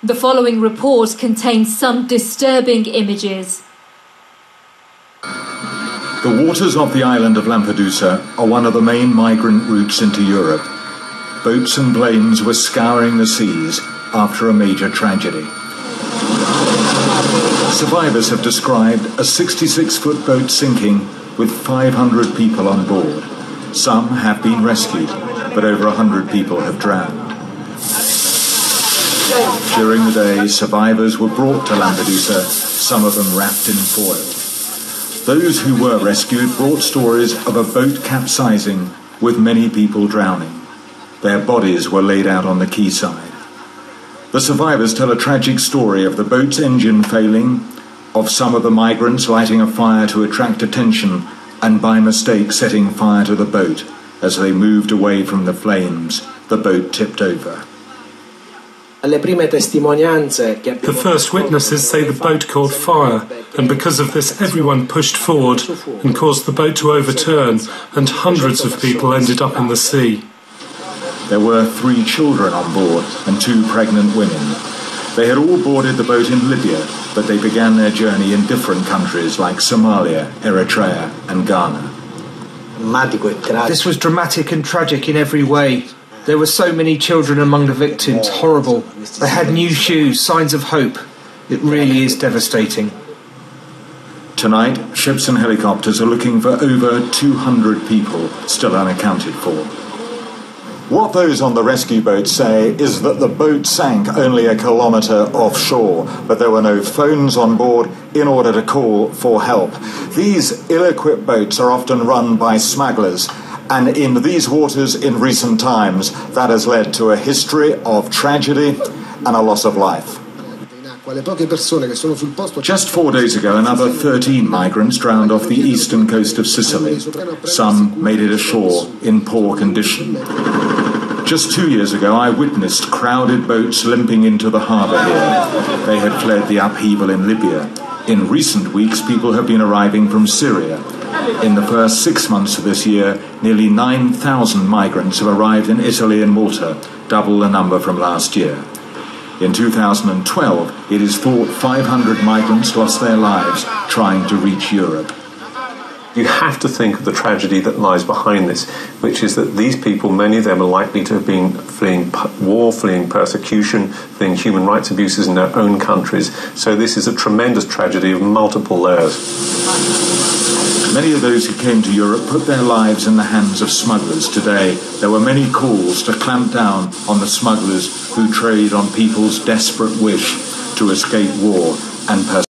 The following report contains some disturbing images. The waters of the island of Lampedusa are one of the main migrant routes into Europe. Boats and planes were scouring the seas after a major tragedy. Survivors have described a 66-foot boat sinking with 500 people on board. Some have been rescued, but over 100 people have drowned. During the day, survivors were brought to Lampedusa, some of them wrapped in foil. Those who were rescued brought stories of a boat capsizing with many people drowning. Their bodies were laid out on the quayside. The survivors tell a tragic story of the boat's engine failing, of some of the migrants lighting a fire to attract attention and by mistake setting fire to the boat. As they moved away from the flames, the boat tipped over. The first witnesses say the boat caught fire, and because of this everyone pushed forward and caused the boat to overturn, and hundreds of people ended up in the sea. There were 3 children on board and 2 pregnant women. They had all boarded the boat in Libya, but they began their journey in different countries like Somalia, Eritrea and Ghana. This was dramatic and tragic in every way. There were so many children among the victims, horrible. They had new shoes, signs of hope. It really is devastating. Tonight, ships and helicopters are looking for over 200 people still unaccounted for. What those on the rescue boat say is that the boat sank only a kilometre offshore, but there were no phones on board in order to call for help. These ill-equipped boats are often run by smugglers, and in these waters in recent times, that has led to a history of tragedy and a loss of life. Just 4 days ago, another 13 migrants drowned off the eastern coast of Sicily. Some made it ashore in poor condition. Just 2 years ago, I witnessed crowded boats limping into the harbour here. They had fled the upheaval in Libya. In recent weeks, people have been arriving from Syria. In the first 6 months of this year, nearly 9,000 migrants have arrived in Italy and Malta, double the number from last year. In 2012, it is thought 500 migrants lost their lives trying to reach Europe. You have to think of the tragedy that lies behind this, which is that these people, many of them are likely to have been fleeing war, fleeing persecution, fleeing human rights abuses in their own countries. So this is a tremendous tragedy of multiple layers. Many of those who came to Europe put their lives in the hands of smugglers. Today, there were many calls to clamp down on the smugglers who trade on people's desperate wish to escape war and persecution.